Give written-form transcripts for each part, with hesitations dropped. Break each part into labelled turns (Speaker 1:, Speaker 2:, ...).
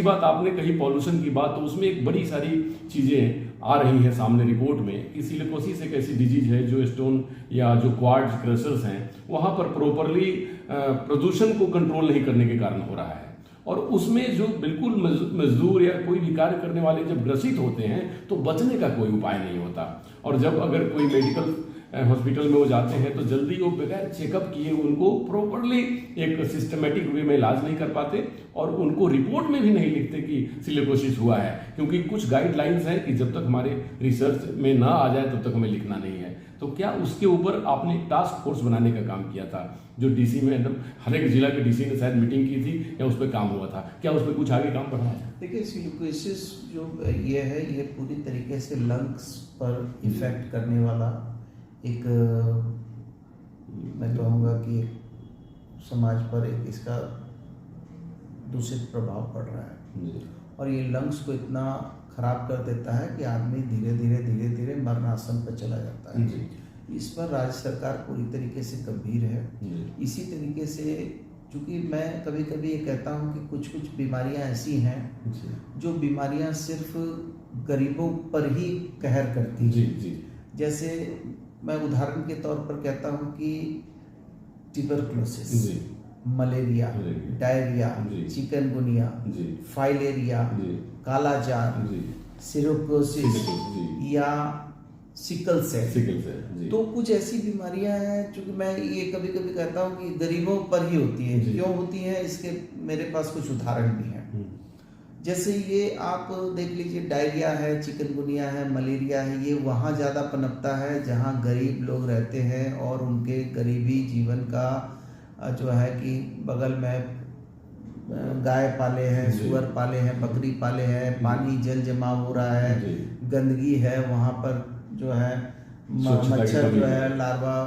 Speaker 1: बात आपने कही पॉल्यूशन की बात, तो उसमें एक बड़ी सारी चीज़ें आ रही हैं सामने रिपोर्ट में कि सिलिकोसिस एक ऐसी डिजीज है जो स्टोन या जो क्वार्ट्ज क्रशर्स हैं वहाँ पर प्रॉपरली प्रदूषण को कंट्रोल नहीं करने के कारण हो रहा है। और उसमें जो बिल्कुल मजदूर या कोई भी कार्य करने वाले जब ग्रसित होते हैं तो बचने का कोई उपाय नहीं होता। और जब अगर कोई मेडिकल हॉस्पिटल में वो जाते हैं तो जल्दी वो बगैर चेकअप किए उनको प्रॉपरली एक सिस्टमेटिक वे में इलाज नहीं कर पाते और उनको रिपोर्ट में भी नहीं लिखते कि सिलिकोसिस हुआ है, क्योंकि कुछ गाइडलाइंस हैं कि जब तक हमारे रिसर्च में ना आ जाए तब तक हमें लिखना नहीं है। तो क्या उसके ऊपर आपने एक टास्क फोर्स बनाने का काम किया था जो डीसी में एकदम हर एक जिला के डीसी ने शायद मीटिंग की थी या उस पर काम हुआ था, क्या उस पर कुछ आगे काम बढ़ा है?
Speaker 2: देखिए, सिलिकोसिस जो ये है ये पूरी तरीके से लंग्स पर इफेक्ट करने वाला एक, मैं कहूँगा कि समाज पर एक इसका दूषित प्रभाव पड़ रहा है और ये लंग्स को इतना खराब कर देता है कि आदमी धीरे धीरे मरणासन पर चला जाता है। इस पर राज्य सरकार पूरी तरीके से गंभीर है। इसी तरीके से चूँकि मैं कभी कभी ये कहता हूँ कि कुछ कुछ बीमारियाँ ऐसी हैं जो बीमारियाँ सिर्फ गरीबों पर ही कहर करती हैं। जैसे मैं उदाहरण के तौर पर कहता हूँ कि tuberculosis, malaria, diarrhoea, chikungunya, filaria, kala azar, silicosis या सिकल सेल। तो कुछ ऐसी बीमारियां हैं जो मैं ये कभी कभी कहता हूँ कि गरीबों पर ही होती है। क्यों होती हैं, इसके मेरे पास कुछ उदाहरण भी हैं। जैसे ये आप देख लीजिए, डायरिया है, चिकनगुनिया है, मलेरिया है, ये वहाँ ज़्यादा पनपता है जहाँ गरीब लोग रहते हैं और उनके गरीबी जीवन का जो है कि बगल में गाय पाले हैं, सुअर पाले हैं, बकरी पाले हैं, पानी जल जमा हो रहा है, गंदगी है, वहाँ पर जो है मच्छर जो है लार्वा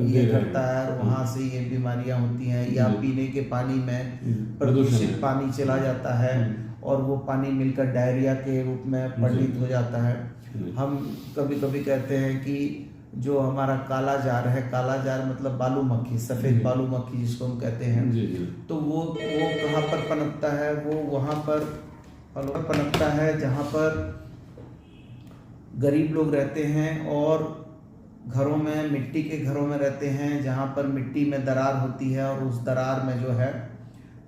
Speaker 2: ये करता है, वहाँ से ये बीमारियाँ होती हैं। या पीने के पानी में प्रदूषित पानी चला जाता है और वो पानी मिलकर डायरिया के रूप में परिणित हो जाता है। हम कभी कभी कहते हैं कि जो हमारा काला जार है, काला जार मतलब बालू मक्खी, सफ़ेद बालू मक्खी जिसको हम कहते हैं, तो वो कहाँ पर पनपता है? वो वहाँ पर पनपता है जहाँ पर गरीब लोग रहते हैं और घरों में, मिट्टी के घरों में रहते हैं, जहाँ पर मिट्टी में दरार होती है और उस दरार में जो है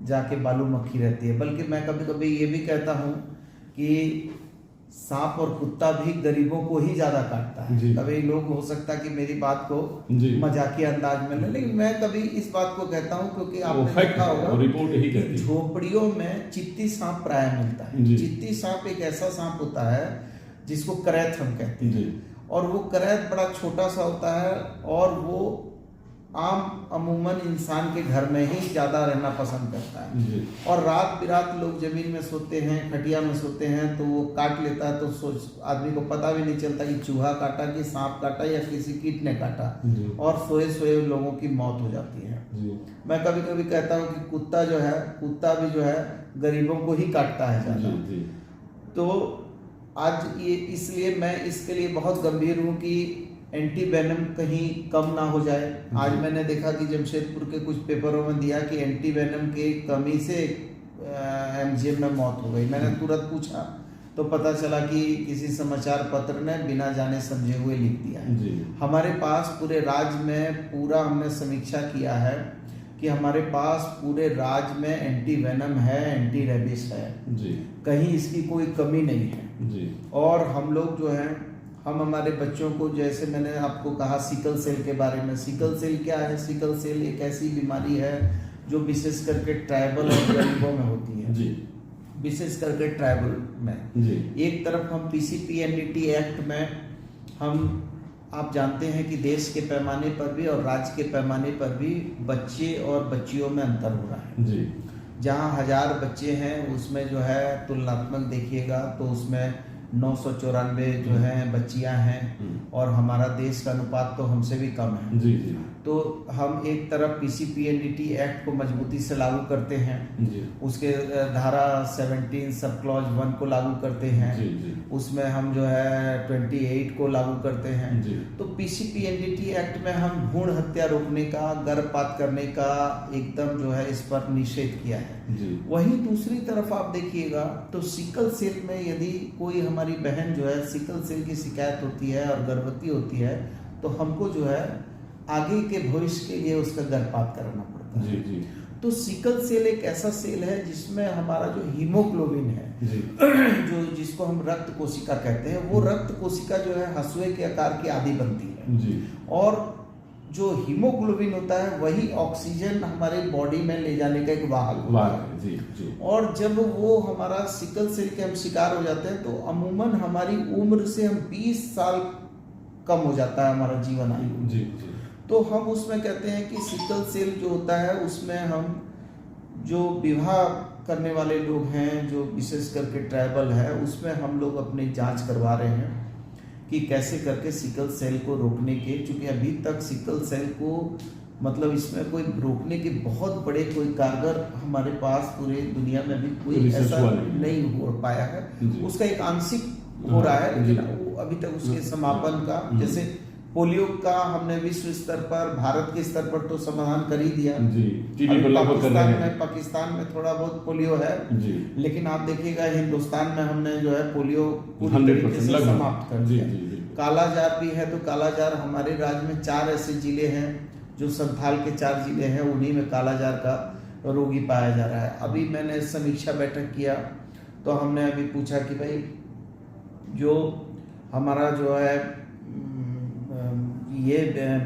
Speaker 2: जाके बालू मक्खी रहती है। बल्कि मैं कभी कभी ये भी कहता हूँ कि सांप और कुत्ता भी गरीबों को ही ज़्यादा काटता है। कभी लोग हो सकता है कि मेरी बात को मजाकिया अंदाज में ले, लेकिन मैं कभी इस बात को कहता हूँ क्योंकि आपने देखा होगा झोपड़ियों में चित्ती सांप प्राय मिलता है। चित्ती सांप एक ऐसा सांप होता है जिसको करैत हम कहते हैं और वो करैत बड़ा छोटा सा होता है और वो अमूमन इंसान के घर में ही ज़्यादा रहना पसंद करता है। और रात बिरात लोग ज़मीन में सोते हैं, खटिया में सोते हैं, तो वो काट लेता है, तो आदमी को पता भी नहीं चलता कि चूहा काटा कि सांप काटा या किसी कीट ने काटा, और सोए सोए लोगों की मौत हो जाती है। मैं कभी कभी कहता हूँ कि कुत्ता भी जो है गरीबों को ही काटता है ज़्यादा। तो आज ये इसलिए मैं इसके लिए बहुत गंभीर हूँ कि एंटी वेनम कहीं कम ना हो जाए। आज मैंने देखा कि जमशेदपुर के कुछ पेपरों में दिया कि एंटी वेनम के कमी से एमजीएम में मौत हो गई। मैंने तुरंत पूछा तो पता चला कि किसी समाचार पत्र ने बिना जाने समझे हुए लिख दिया है। हमारे पास पूरे राज्य में पूरा हमने समीक्षा किया है कि हमारे पास पूरे राज्य में एंटी वेनम है, एंटी रेबिस है, कहीं इसकी कोई कमी नहीं है। और हम लोग जो है, हम हमारे बच्चों को, जैसे मैंने आपको कहा सिकल सेल के बारे में, सिकल सेल क्या है? सिकल सेल एक ऐसी बीमारी है जो विशेष करके ट्राइबल और गरीबों में होती है, विशेष करके ट्राइबल में। एक तरफ हम पीसीपीएनडीटी एक्ट में हम, आप जानते हैं कि देश के पैमाने पर भी और राज्य के पैमाने पर भी बच्चे और बच्चियों में अंतर हो रहा है। जहाँ 1000 बच्चे हैं उसमें जो है तुलनात्मक देखिएगा तो उसमें 994 जो है बच्चियां हैं और हमारा देश का अनुपात तो हमसे भी कम है।
Speaker 1: जी जी
Speaker 2: तो हम एक तरफ पीसीपीएनडीटी एक्ट को मजबूती से लागू करते हैं,
Speaker 1: जी
Speaker 2: उसके धारा 17 सब क्लॉज 1 को लागू करते हैं,
Speaker 1: जी जी
Speaker 2: उसमें हम जो है 28 को लागू करते हैं।
Speaker 1: जी
Speaker 2: तो पीसीपीएनडीटी एक्ट में हम भ्रूण हत्या रोकने का, गर्भपात करने का एकदम जो है इस पर निषेध किया है।
Speaker 1: जी
Speaker 2: वहीं दूसरी तरफ आप देखिएगा तो सिकल सेल में यदि कोई हमारी बहन जो है सिकल सेल की शिकायत होती है और गर्भवती होती है तो हमको जो है आगे के भविष्य के लिए उसका गर्भपात कराना पड़ता है।
Speaker 1: जी जी
Speaker 2: तो सिकल सेल एक ऐसा सेल है जिसमें हमारा जो हीमोग्लोबिन है
Speaker 1: जी
Speaker 2: जो जिसको हम रक्त कोशिका कहते हैं, वो रक्त कोशिका जो है हंसुए के आकार की आदि बनती है
Speaker 1: जी
Speaker 2: और जो हीमोग्लोबिन होता है वही ऑक्सीजन हमारे बॉडी में ले जाने का एक वाहक होता
Speaker 1: वाह
Speaker 2: है।
Speaker 1: जी जी
Speaker 2: और जब वो हमारा सिकल सेल के हम शिकार हो जाते हैं तो अमूमन हमारी उम्र से हम 20 साल कम हो जाता है हमारा जीवन आयु।
Speaker 1: जी जी
Speaker 2: तो हम उसमें कहते हैं कि सिकल सेल जो होता है उसमें हम जो विवाह करने वाले लोग हैं, जो विशेष करके ट्राइबल है, उसमें हम लोग अपनी जांच करवा रहे हैं कि कैसे करके सिकल सेल को रोकने के, क्योंकि अभी तक सिकल सेल को मतलब इसमें कोई रोकने के बहुत बड़े कोई कारगर हमारे पास पूरे दुनिया में भी कोई
Speaker 1: रिसर्च
Speaker 2: ऐसा
Speaker 1: हुआ
Speaker 2: नहीं हो पाया है।
Speaker 1: जी।
Speaker 2: उसका एक आंशिक हो रहा है
Speaker 1: जी।
Speaker 2: लेकिन वो अभी तक उसके समापन का, जैसे पोलियो का हमने विश्व स्तर पर, भारत के स्तर पर तो समाधान कर ही दिया।
Speaker 1: जी टीबी
Speaker 2: अभी
Speaker 1: को लगभग कर रहे हैं
Speaker 2: पाकिस्तान में थोड़ा बहुत पोलियो है,
Speaker 1: जी
Speaker 2: लेकिन आप देखिएगा हिंदुस्तान में हमने जो है पोलियो पूरी
Speaker 1: 100%
Speaker 2: तरीके से
Speaker 1: लगभग।
Speaker 2: समाप्त कर
Speaker 1: जी
Speaker 2: दिया।
Speaker 1: जी जी
Speaker 2: कालाजार भी है तो कालाजार हमारे राज्य में 4 ऐसे जिले हैं जो संथाल के 4 जिले हैं, उन्हीं में कालाजार का रोगी पाया जा रहा है। अभी मैंने समीक्षा बैठक किया तो हमने अभी पूछा कि भाई जो हमारा जो है ये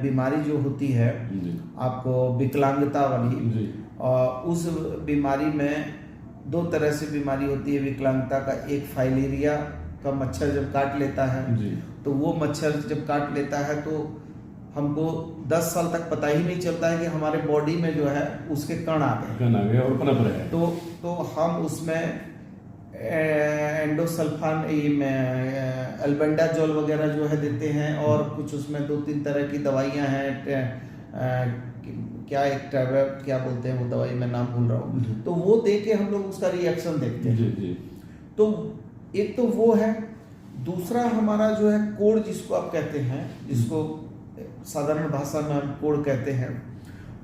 Speaker 2: बीमारी जो होती है
Speaker 1: जी
Speaker 2: आपको विकलांगता वाली,
Speaker 1: जी
Speaker 2: और उस बीमारी में 2 तरह से बीमारी होती है विकलांगता का। एक फाइलेरिया का मच्छर जब काट लेता है
Speaker 1: जी
Speaker 2: तो वो मच्छर जब काट लेता है तो हमको 10 साल तक पता ही नहीं चलता है कि हमारे बॉडी में जो है उसके कण आ गए,
Speaker 1: कन आ गया और पनप रहा है।
Speaker 2: तो हम उसमें एंडोसल्फान एल्बेंडाजोल वगैरह जो है देते हैं और कुछ उसमें 2-3 तरह की दवाइयां हैं, क्या एक टैबलेट क्या बोलते हैं वो दवाई, मैं नाम भूल रहा हूँ, तो वो दे के हम लोग उसका रिएक्शन देखते हैं।
Speaker 1: जी जी
Speaker 2: तो एक तो वो है, दूसरा हमारा जो है कोड़ जिसको आप कहते हैं, जिसको साधारण भाषा में हम कोड़ कहते हैं,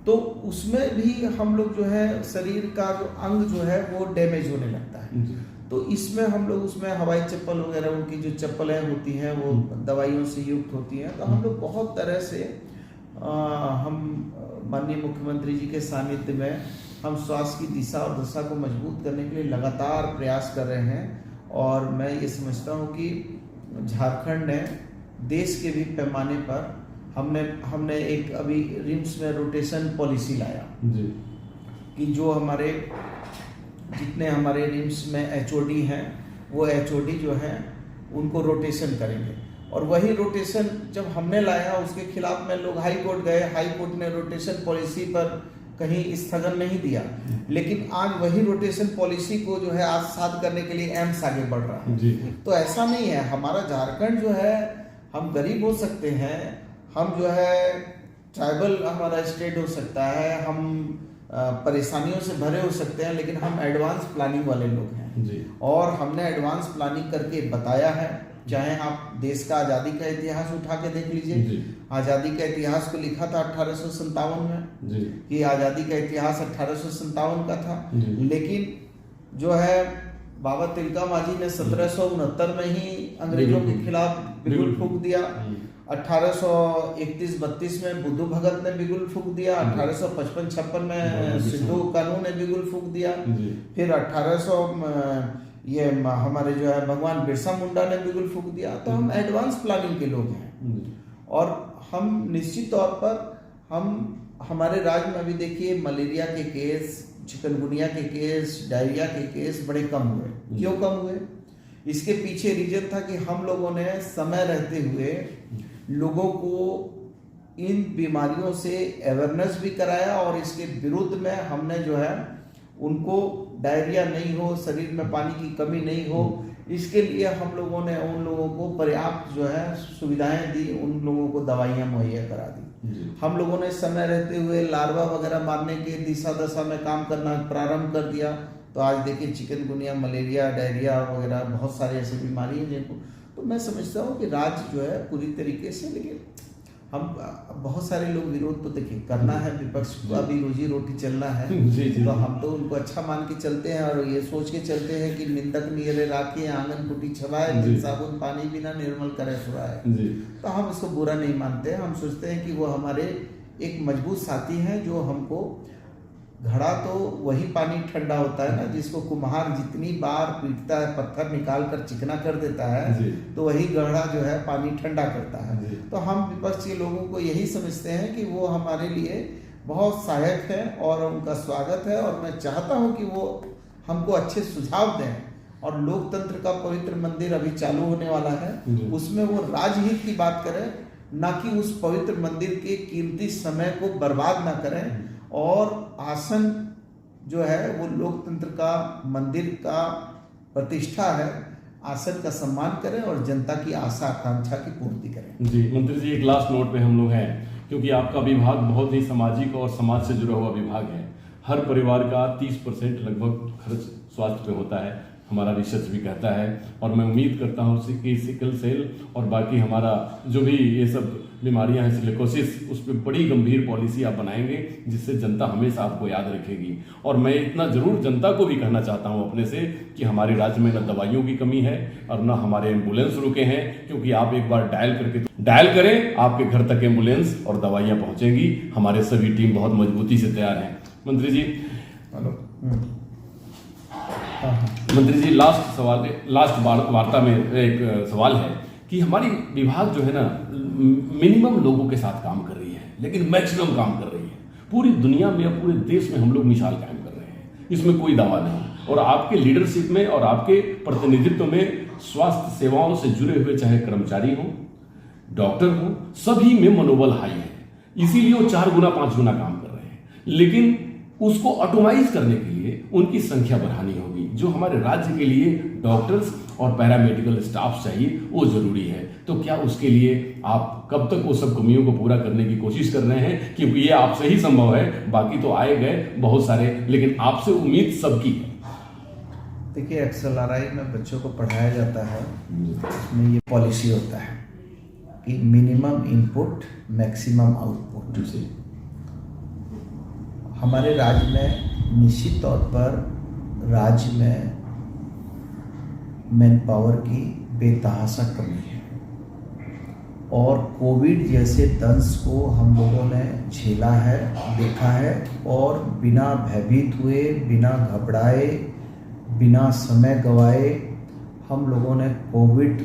Speaker 2: तो उसमें भी हम लोग जो है शरीर का जो अंग जो है वो डैमेज होने लगता है।
Speaker 1: जी
Speaker 2: तो इसमें हम लोग उसमें हवाई चप्पल वगैरह, उनकी जो चप्पलें होती हैं वो दवाइयों से युक्त होती हैं। तो हम लोग बहुत तरह से हम माननीय मुख्यमंत्री जी के सानिध्य में हम स्वास्थ्य की दिशा और दशा को मजबूत करने के लिए लगातार प्रयास कर रहे हैं। और मैं ये समझता हूँ कि झारखंड ने देश के भी पैमाने पर हमने एक अभी रिम्स में रोटेशन पॉलिसी लाया
Speaker 1: जी
Speaker 2: कि जो हमारे जितने हमारे रिम्स में एचओडी हैं वो एचओडी जो हैं उनको रोटेशन करेंगे। और वही रोटेशन जब हमने लाया उसके खिलाफ में लोग हाई कोर्ट गए, हाई कोर्ट ने रोटेशन पॉलिसी पर कहीं स्थगन नहीं दिया, लेकिन आज वही रोटेशन पॉलिसी को जो है आत्मसात करने के लिए एम्स आगे बढ़ रहा है।
Speaker 1: जी
Speaker 2: तो ऐसा नहीं है, हमारा झारखंड जो है, हम गरीब हो सकते हैं, हम जो है ट्राइबल हमारा स्टेट हो सकता है, हम परेशानियों से भरे हो सकते हैं, लेकिन हम एडवांस प्लानिंग वाले लोग हैं
Speaker 1: जी
Speaker 2: और हमने एडवांस प्लानिंग करके बताया है। चाहे आप देश का आज़ादी का इतिहास उठा के देख लीजिए,
Speaker 1: जी
Speaker 2: आज़ादी का इतिहास को लिखा था 1857 में
Speaker 1: जी
Speaker 2: कि आज़ादी का इतिहास 1857 का था,
Speaker 1: जी।
Speaker 2: लेकिन जो है बाबा तिलका मांझी ने 1769 में ही अंग्रेजों के खिलाफ बिगुल फूंक दिया। 1831-32 में बुद्धू भगत ने बिगुल फूंक दिया। 1855-56 में सिद्धू कानू ने बिगुल फूंक दिया।
Speaker 1: जी
Speaker 2: फिर 1800 ये हमारे जो है भगवान बिरसा मुंडा ने बिगुल फूंक दिया। तो हम एडवांस प्लानिंग के लोग हैं और हम निश्चित तौर पर हमारे राज्य में अभी देखिए मलेरिया के केस, चिकनगुनिया के केस, डायरिया के केस बड़े कम हुए। क्यों कम हुए? इसके पीछे रीजन था कि हम लोगों ने समय रहते हुए लोगों को इन बीमारियों से अवेयरनेस भी कराया और इसके विरुद्ध में हमने जो है उनको डायरिया नहीं हो, शरीर में पानी की कमी नहीं हो, इसके लिए हम लोगों ने उन लोगों को पर्याप्त जो है सुविधाएं दी, उन लोगों को दवाइयां मुहैया करा दी। हम लोगों ने समय रहते हुए लार्वा वगैरह मारने के दिशा दशा में काम करना प्रारंभ कर दिया। तो आज देखिए चिकनगुनिया, मलेरिया, डायरिया वगैरह बहुत सारी ऐसी बीमारी हैं जिनको, तो मैं समझता हूँ कि राज्य जो है पूरी तरीके से, लेकिन हम बहुत सारे लोग विरोध तो देखिए करना है, विपक्ष का भी रोजी रोटी चलना है, तो हम तो उनको अच्छा मान के चलते हैं और ये सोच के चलते हैं कि निंदक नियरे राखी आंगन कुटी छवाए, बिन साबुन पानी बिना निर्मल करे सुराए। तो हम इसको बुरा नहीं मानते हैं, हम सोचते हैं कि वो हमारे एक मजबूत साथी हैं जो हमको, घड़ा तो वही पानी ठंडा होता है ना जिसको कुम्हार जितनी बार पीटता है, पत्थर निकाल कर चिकना कर देता है, तो वही घड़ा जो है पानी ठंडा करता है। तो हम विपक्ष के लोगों को यही समझते हैं कि वो हमारे लिए बहुत सहायक है और उनका स्वागत है, और मैं चाहता हूं कि वो हमको अच्छे सुझाव दें। और लोकतंत्र का पवित्र मंदिर अभी चालू होने वाला है, उसमें वो राजहित की बात करें, ना कि उस पवित्र मंदिर के कीमती समय को बर्बाद ना करें। और आसन जो है वो लोकतंत्र का, मंदिर का प्रतिष्ठा है, आसन का सम्मान करें और जनता की आशा आकांक्षा की पूर्ति करें।
Speaker 1: जी मंत्री जी, एक लास्ट नोट पे हम लोग हैं, क्योंकि आपका विभाग बहुत ही सामाजिक और समाज से जुड़ा हुआ विभाग है। हर परिवार का 30% लगभग खर्च स्वास्थ्य पे होता है, हमारा रिसर्च भी कहता है। और मैं उम्मीद करता हूँ कि सिकल सेल और बाकी हमारा जो भी ये सब बीमारियां हैं, सिलिकोसिस, उस पर बड़ी गंभीर पॉलिसी आप बनाएंगे जिससे जनता हमेशा आपको याद रखेगी। और मैं इतना जरूर जनता को भी कहना चाहता हूं अपने से कि हमारे राज्य में न दवाइयों की कमी है और न हमारे एम्बुलेंस रुके हैं, क्योंकि आप एक बार डायल करें, आपके घर तक एम्बुलेंस और दवाइयां पहुंचेंगी। हमारे सभी टीम बहुत मजबूती से तैयार है। मंत्री जी, मंत्री जी, लास्ट वार्ता में एक सवाल है कि हमारी विभाग जो है ना मिनिमम लोगों के साथ काम कर रही है, लेकिन मैक्सिमम काम कर रही है। पूरी दुनिया में और पूरे देश में हम लोग मिसाल कायम कर रहे हैं, इसमें कोई दावा नहीं। और आपके लीडरशिप में और आपके प्रतिनिधित्व में स्वास्थ्य सेवाओं से जुड़े हुए चाहे कर्मचारी हों, डॉक्टर हों, सभी में मनोबल हाई है। इसीलिए वो 4 गुना 5 गुना काम कर रहे हैं। लेकिन उसको ऑटोमाइज करने के लिए उनकी संख्या बढ़ानी होगी। जो हमारे राज्य के लिए डॉक्टर्स और पैरामेडिकल स्टाफ चाहिए वो जरूरी है। तो क्या उसके लिए आप कब तक वो सब कमियों को पूरा करने की कोशिश कर रहे हैं? क्योंकि ये आपसे ही संभव है, बाकी तो आए गए बहुत सारे, लेकिन आपसे उम्मीद सबकी है।
Speaker 2: देखिए, XLRI में बच्चों को पढ़ाया जाता है, उसमें ये पॉलिसी होता है कि मिनिमम इनपुट मैक्सिमम आउटपुट। हमारे राज्य में निश्चित तौर पर राज्य में मैन पावर की बेतहाशा कमी है, और कोविड जैसे दंश को हम लोगों ने झेला है, देखा है, और बिना भयभीत हुए, बिना घबराए, बिना समय गवाए हम लोगों ने कोविड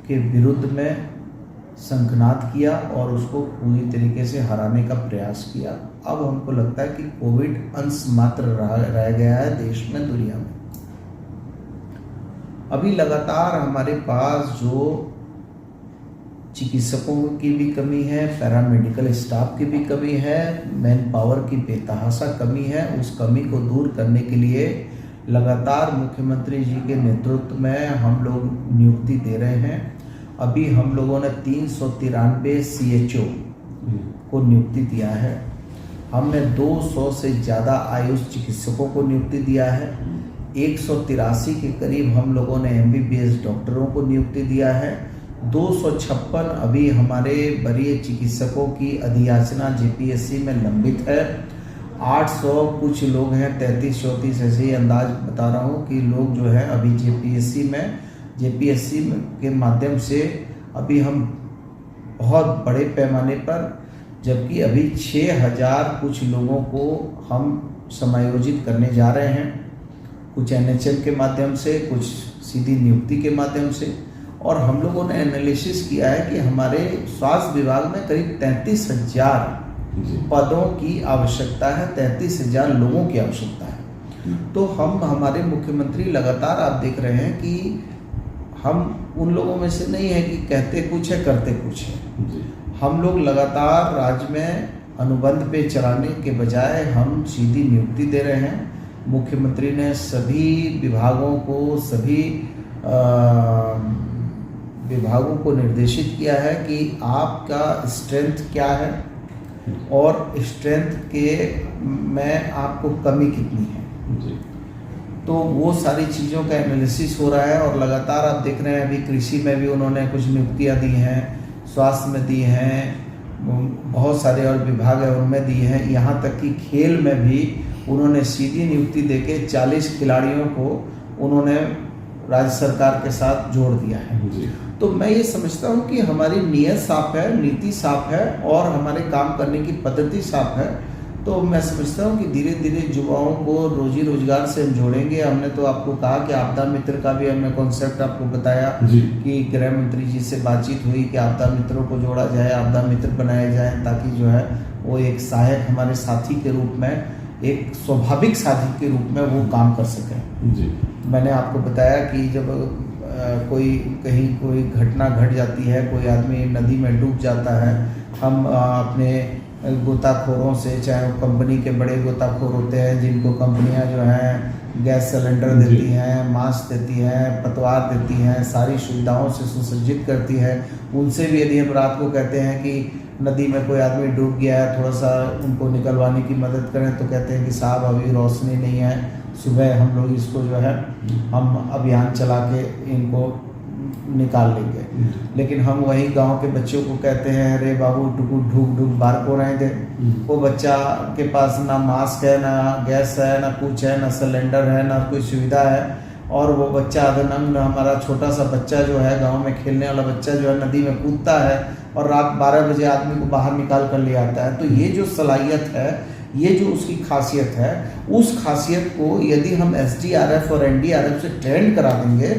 Speaker 2: के विरुद्ध में शंखनाद किया और उसको पूरी तरीके से हराने का प्रयास किया। अब हमको लगता है कि कोविड अंश मात्र रह गया है देश में, दुनिया में। अभी लगातार हमारे पास जो चिकित्सकों की भी कमी है, पैरामेडिकल स्टाफ की भी कमी है, मैन पावर की बेतहाशा कमी है, उस कमी को दूर करने के लिए लगातार मुख्यमंत्री जी के नेतृत्व में हम लोग नियुक्ति दे रहे हैं। अभी हम लोगों ने 393 CHO को नियुक्ति दिया है। हमने 200 से ज़्यादा आयुष चिकित्सकों को नियुक्ति दिया है। 183 के करीब हम लोगों ने MBBS डॉक्टरों को नियुक्ति दिया है। 256 अभी हमारे वरीय चिकित्सकों की अधियाचना JPSC में लंबित है। 800 कुछ लोग हैं, 33-34 ऐसे ही अंदाज बता रहा हूँ कि लोग जो है अभी JPSC के माध्यम से अभी हम बहुत बड़े पैमाने पर, जबकि अभी 6000 कुछ लोगों को हम समायोजित करने जा रहे हैं, कुछ NHM के माध्यम से, कुछ सीधी नियुक्ति के माध्यम से। और हम लोगों ने एनालिसिस किया है कि हमारे स्वास्थ्य विभाग में करीब 33,000 पदों की आवश्यकता है, 33,000 लोगों की आवश्यकता है। तो हम, हमारे मुख्यमंत्री लगातार आप देख रहे हैं कि हम उन लोगों में से नहीं है कि कहते कुछ है करते कुछ है। हम लोग लगातार राज्य में अनुबंध पे चलाने के बजाय हम सीधी नियुक्ति दे रहे हैं। मुख्यमंत्री ने सभी विभागों को निर्देशित किया है कि आपका स्ट्रेंथ क्या है और स्ट्रेंथ के में आपको कमी कितनी है।
Speaker 1: जी।
Speaker 2: तो वो सारी चीज़ों का एनालिसिस हो रहा है और लगातार आप देख रहे हैं अभी कृषि में भी उन्होंने कुछ नियुक्तियां दी हैं, स्वास्थ्य में दी हैं, बहुत सारे और विभाग है उनमें दी हैं, यहाँ तक कि खेल में भी उन्होंने सीधी नियुक्ति देके 40 खिलाड़ियों को उन्होंने राज्य सरकार के साथ जोड़ दिया है।
Speaker 1: जी।
Speaker 2: तो मैं ये समझता हूँ कि हमारी नीयत साफ है, नीति साफ है और हमारे काम करने की पद्धति साफ है। तो मैं समझता हूँ कि धीरे धीरे युवाओं को रोजी रोजगार से हम जोड़ेंगे। हमने तो आपको कहा कि आपदा मित्र का भी हमने कॉन्सेप्ट आपको बताया कि गृह मंत्री जी से बातचीत हुई कि आपदा मित्रों को जोड़ा जाए, आपदा मित्र बनाए जाए, ताकि जो है वो एक सहायक हमारे साथी के रूप में, एक स्वाभाविक साथी के रूप में वो काम कर सकें।
Speaker 1: जी।
Speaker 2: मैंने आपको बताया कि जब कहीं कोई घटना घट जाती है, कोई आदमी नदी में डूब जाता है, हम अपने गोताखोरों से, चाहे वो कंपनी के बड़े गोताखोर होते हैं जिनको कंपनियां जो हैं गैस सिलेंडर देती हैं, मास्क देती हैं, पतवार देती हैं, सारी सुविधाओं से सुसज्जित करती है, उनसे भी यदि हम रात को कहते हैं कि नदी में कोई आदमी डूब गया है, थोड़ा सा उनको निकलवाने की मदद करें, तो कहते हैं कि साहब अभी रोशनी नहीं है, सुबह हम लोग इसको जो है हम अभियान चला के इनको निकाल लेंगे। लेकिन हम वही गांव के बच्चों को कहते हैं, अरे बाबू ढूक ढूक बार को रहे दे। वो बच्चा के पास ना मास्क है, ना गैस है, ना कुछ है, ना सिलेंडर है, ना कोई सुविधा है, और वो बच्चा अदनंग, हमारा छोटा सा बच्चा जो है, गांव में खेलने वाला बच्चा जो है, नदी में कूदता है और रात 12 बजे आदमी को बाहर निकाल कर ले आता है। तो ये जो सलाहियत है, ये जो उसकी खासियत है, उस खासियत को यदि हम SDRF और NDRF से ट्रेंड करा देंगे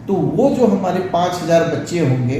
Speaker 2: तो वो जो हमारे 5000 बच्चे होंगे,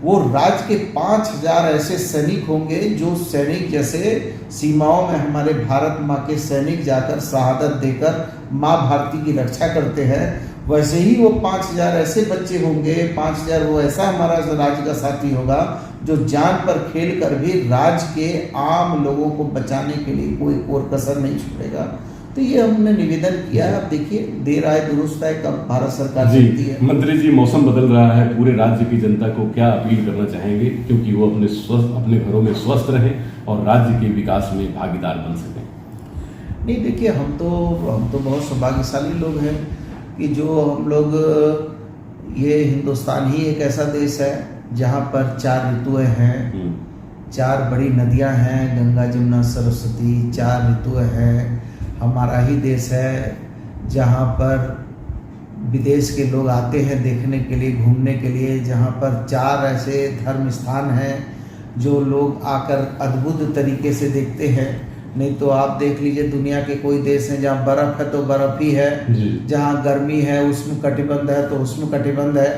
Speaker 2: वो राज्य के 5000 ऐसे सैनिक होंगे जो सैनिक जैसे सीमाओं में हमारे भारत माँ के सैनिक जाकर शहादत देकर माँ भारती की रक्षा करते हैं, वैसे ही वो 5000 ऐसे बच्चे होंगे, 5000 वो ऐसा हमारा राज्य का साथी होगा जो जान पर खेल कर भी राज्य के आम लोगों को बचाने के लिए कोई और कसर नहीं छोड़ेगा। तो ये हमने निवेदन किया है। अब देखिए, देर आए दुरुस्त है, कब भारत सरकार चलती है।
Speaker 1: मंत्री जी, मौसम बदल रहा है, पूरे राज्य की जनता को क्या अपील करना चाहेंगे, क्योंकि वो अपने घरों में स्वस्थ रहें और राज्य के विकास में भागीदार बन सकें?
Speaker 2: नहीं, देखिए, हम तो बहुत सौभाग्यशाली लोग हैं कि जो हम लोग, ये हिंदुस्तान ही एक ऐसा देश है जहाँ पर 4 ऋतुएं हैं, 4 बड़ी नदियाँ हैं, गंगा जमुना सरस्वती, 4 ऋतुएं हैं। हमारा ही देश है जहाँ पर विदेश के लोग आते हैं देखने के लिए, घूमने के लिए, जहाँ पर 4 ऐसे धर्म स्थान हैं जो लोग आकर अद्भुत तरीके से देखते हैं। नहीं तो आप देख लीजिए, दुनिया के कोई देश हैं जहाँ बर्फ़ है तो बर्फ़ ही है, जहाँ गर्मी है उष्ण कटिबंध है तो उष्ण कटिबंध है,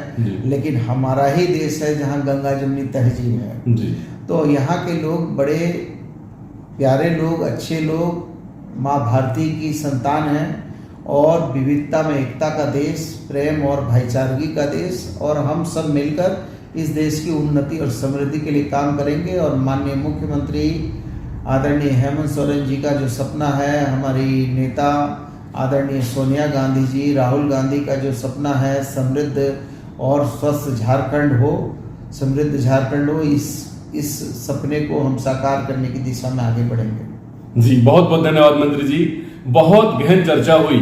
Speaker 2: लेकिन हमारा ही देश है जहाँ गंगा जमुनी तहजीब है। तो यहाँ के लोग बड़े प्यारे लोग, अच्छे लोग, माँ भारती की संतान हैं और विविधता में एकता का देश, प्रेम और भाईचारगी का देश, और हम सब मिलकर इस देश की उन्नति और समृद्धि के लिए काम करेंगे। और माननीय मुख्यमंत्री आदरणीय हेमंत सोरेन जी का जो सपना है, हमारी नेता आदरणीय सोनिया गांधी जी, राहुल गांधी का जो सपना है, समृद्ध और स्वस्थ झारखंड हो, समृद्ध झारखंड हो, इस सपने को हम साकार करने की दिशा में आगे बढ़ेंगे।
Speaker 1: जी, बहुत बहुत धन्यवाद मंत्री जी। बहुत गहन चर्चा हुई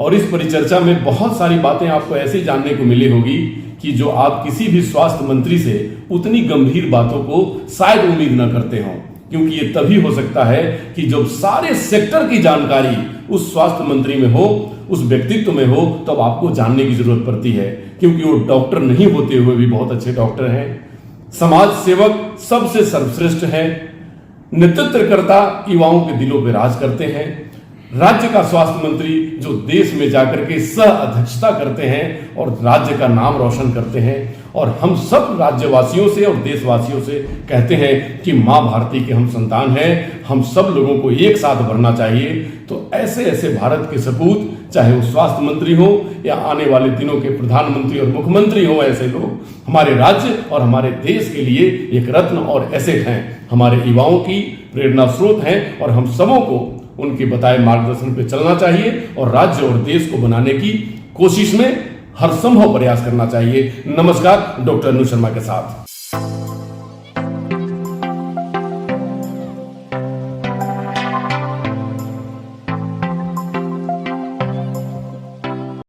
Speaker 1: और इस परिचर्चा में बहुत सारी बातें आपको ऐसे जानने को मिली होगी कि जो आप किसी भी स्वास्थ्य मंत्री से उतनी गंभीर बातों को शायद उम्मीद न करते हों, क्योंकि ये तभी हो सकता है कि जब सारे सेक्टर की जानकारी उस स्वास्थ्य मंत्री में हो, उस व्यक्तित्व में हो, तब आपको जानने की जरूरत पड़ती है, क्योंकि वो डॉक्टर नहीं होते हुए भी बहुत अच्छे डॉक्टर हैं, समाज सेवक सबसे सर्वश्रेष्ठ है, नेतृत्वकर्ता युवाओं के दिलों पे राज करते हैं, राज्य का स्वास्थ्य मंत्री जो देश में जाकर के सह अध्यक्षता करते हैं और राज्य का नाम रोशन करते हैं। और हम सब राज्यवासियों से और देशवासियों से कहते हैं कि माँ भारती के हम संतान हैं, हम सब लोगों को एक साथ भरना चाहिए। तो ऐसे ऐसे भारत के सपूत, चाहे वो स्वास्थ्य मंत्री हो या आने वाले दिनों के प्रधानमंत्री और मुख्यमंत्री हो, ऐसे लोग हमारे राज्य और हमारे देश के लिए एक रत्न और एसेट हैं, हमारे युवाओं की प्रेरणा स्रोत हैं। और हम सबों को उनके बताए मार्गदर्शन पे चलना चाहिए और राज्य और देश को बनाने की कोशिश में हर संभव प्रयास करना चाहिए। नमस्कार, डॉक्टर अनु शर्मा के साथ।